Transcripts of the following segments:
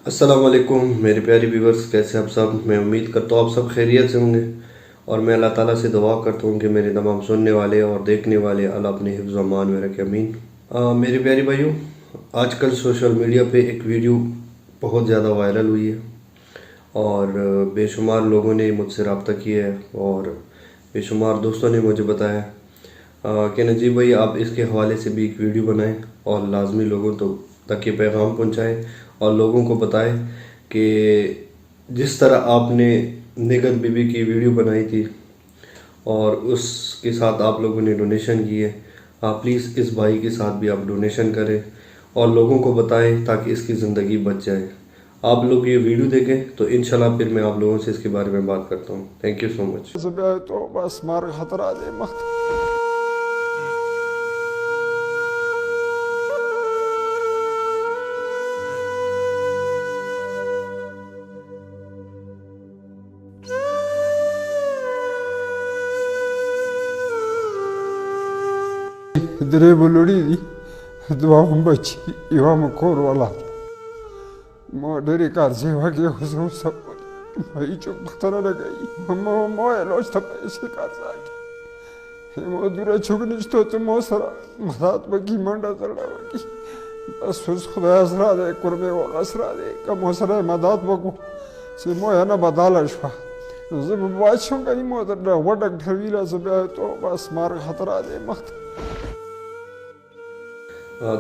अस्सलाम वालेकुम मेरे प्यारे व्यूवर्स, कैसे आप सब। मैं उम्मीद करता हूँ आप सब खैरियत से होंगे और मैं अल्लाह ताला से दुआ करता हूँ कि मेरे तमाम सुनने वाले और देखने वाले अल्लाह अपने हिफ्ज़ व अमान में रखे, अमीन। मेरे प्यारे भाइयों, आजकल सोशल मीडिया पे एक वीडियो बहुत ज़्यादा वायरल हुई है और बेशुमार लोगों ने मुझसे रब्ता किया है और बेशुमार दोस्तों ने मुझे बताया कि नजीब भाई आप इसके हवाले से भी एक वीडियो बनाएं और लाजमी लोगों तक ये पैगाम पहुंचाएं और लोगों को बताएं कि जिस तरह आपने निगत बीबी की वीडियो बनाई थी और उसके साथ आप लोगों ने डोनेशन की है, आप प्लीज़ इस भाई के साथ भी आप डोनेशन करें और लोगों को बताएं ताकि इसकी ज़िंदगी बच जाए। आप लोग ये वीडियो देखें तो इंशाल्लाह फिर मैं आप लोगों से इसके बारे में बात करता हूँ। Thank you so much. तो बस मार खतरा दे मत दरे बुलड़ी दी दुआ बची युवा मखोर वाला मोडरी कार सेवा के हुजूर सब भाई चुप खतरा लगाई मम्मा मोए लोच तब ऐसे कार साकी हे दूर छुगनिश तो तुम सरा मरात बकी मंडा चढ़ा बकी बस उस खुदा असरा दे कुर्बे और असरा दे कम असरा मदद बको से मोए ना बदाला शवा जब बादशाह का ही मोदर वडक ठवीला से तो बस मार खतरा दे मत।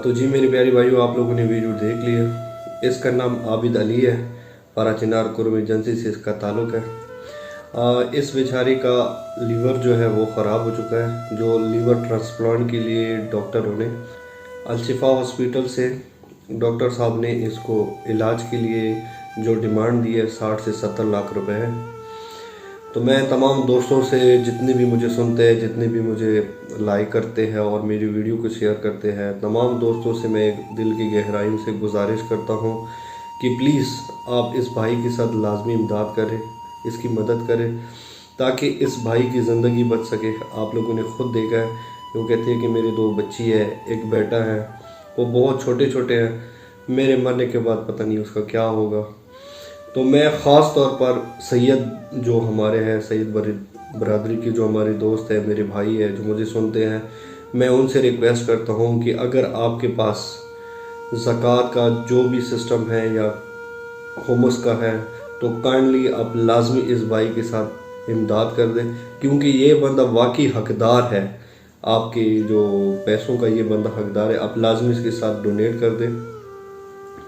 तो जी मेरे प्यारे भाइयों, आप लोगों ने वीडियो देख लिया। इसका नाम आबिद अली है, पारा चिनार कुर्म एजेंसी से इसका ताल्लुक़ है। इस बेचारे का लीवर जो है वो ख़राब हो चुका है, जो लीवर ट्रांसप्लांट के लिए डॉक्टरों ने अलशिफा हॉस्पिटल से डॉक्टर साहब ने इसको इलाज के लिए जो डिमांड दी है 60 से 70 लाख रुपए है। तो मैं तमाम दोस्तों से, जितने भी मुझे सुनते हैं, जितने भी मुझे लाइक करते हैं और मेरी वीडियो को शेयर करते हैं, तमाम दोस्तों से मैं एक दिल की गहराइयों से गुजारिश करता हूं कि प्लीज़ आप इस भाई के साथ लाजमी इमदाद करें, इसकी मदद करें ताकि इस भाई की ज़िंदगी बच सके। आप लोगों ने ख़ुद देखा है, वो कहते हैं कि मेरे 2 बच्ची है, एक बेटा है, वो बहुत छोटे छोटे हैं, मेरे मरने के बाद पता नहीं उसका क्या होगा। तो मैं ख़ास तौर पर सैयद जो हमारे हैं, सैयद बरादरी के जो हमारे दोस्त हैं, मेरे भाई हैं जो मुझे सुनते हैं, मैं उनसे रिक्वेस्ट करता हूं कि अगर आपके पास ज़कात का जो भी सिस्टम है या खुमुस का है तो काइंडली आप लाजमी इस भाई के साथ इमदाद कर दें, क्योंकि ये बंदा वाकई हकदार है, आपके जो पैसों का ये बंदा हकदार है। आप लाजमी इसके साथ डोनेट कर दें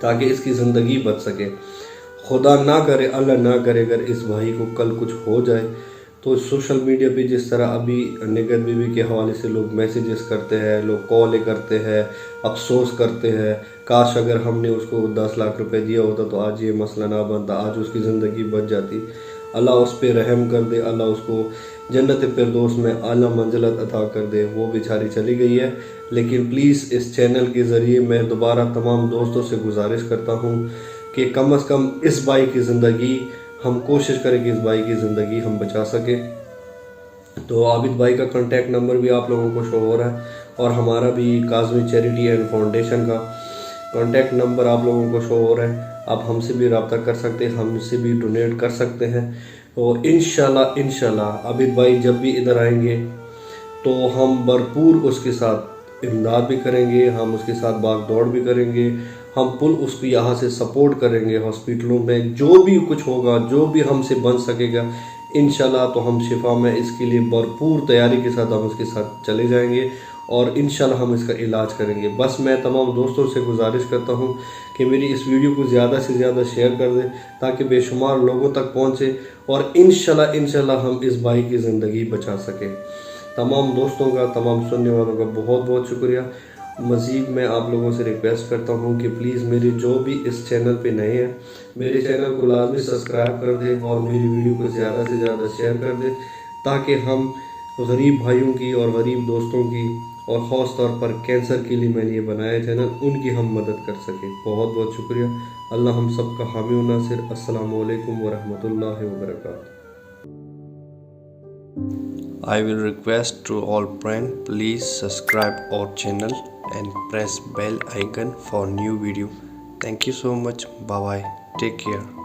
ताकि इसकी ज़िंदगी बच सके। खुदा ना करे, अल्लाह ना करे, अगर इस भाई को कल कुछ हो जाए तो सोशल मीडिया पे जिस तरह अभी निगत बीवी के हवाले से लोग मैसेजेस करते हैं, लोग कॉल करते हैं, अफसोस करते हैं, काश अगर हमने उसको 10 लाख रुपए दिया होता तो आज ये मसला ना बनता, आज उसकी ज़िंदगी बच जाती। अल्लाह उस पर रहम कर दे, अल्लाह उसको जन्नत फिरदौस में आला मंजिलत अता कर दे। वो बेचारी चली गई है, लेकिन प्लीज़ इस चैनल के ज़रिए मैं दोबारा तमाम दोस्तों से गुजारिश करता हूँ कि कम अज़ कम इस भाई की ज़िंदगी हम कोशिश करें कि इस भाई की ज़िंदगी हम बचा सकें। तो आबिद भाई का कॉन्टैक्ट नंबर भी आप लोगों को शो हो रहा है और हमारा भी काज़मी चैरिटी एंड फाउंडेशन का कॉन्टैक्ट नंबर आप लोगों को शो हो रहा है। आप हमसे भी रब्ता कर सकते हैं, हमसे भी डोनेट कर सकते हैं। तो इंशाल्लाह आबिद भाई जब भी इधर आएंगे तो हम भरपूर उसके साथ इमदाद भी करेंगे, हम उसके साथ भाग दौड़ भी करेंगे, हम पुल उसको यहाँ से सपोर्ट करेंगे। हॉस्पिटलों में जो भी कुछ होगा, जो भी हमसे बन सकेगा, इंशाल्लाह तो हम शिफा में इसके लिए भरपूर तैयारी के साथ हम उसके साथ चले जाएंगे और इंशाल्लाह हम इसका इलाज करेंगे। बस मैं तमाम दोस्तों से गुजारिश करता हूँ कि मेरी इस वीडियो को ज़्यादा से ज़्यादा शेयर कर दें ताकि बेशुमार लोगों तक पहुँचे और इंशाल्लाह हम इस भाई की ज़िंदगी बचा सकें। तमाम दोस्तों का, तमाम सुनने वालों का बहुत बहुत शुक्रिया। मज़ीद मैं आप लोगों से रिक्वेस्ट करता हूँ कि प्लीज़ मेरे जो भी इस चैनल पे नए हैं, मेरे चैनल को लाजमी सब्सक्राइब कर दें और मेरी वीडियो को ज़्यादा से ज़्यादा शेयर कर दें ताकि हम गरीब भाइयों की और गरीब दोस्तों की और ख़ास तौर पर कैंसर के लिए मैंने ये बनाया चैनल, उनकी हम मदद कर सकें। बहुत बहुत शुक्रिया। अल्लाह हम सब का हामी व नासिर। अस्सलाम वालेकुम व रहमतुल्लाहि व बरकातहू। I will request to all friends, please subscribe our channel and press bell icon for new video. Thank you so much. Bye bye. Take care.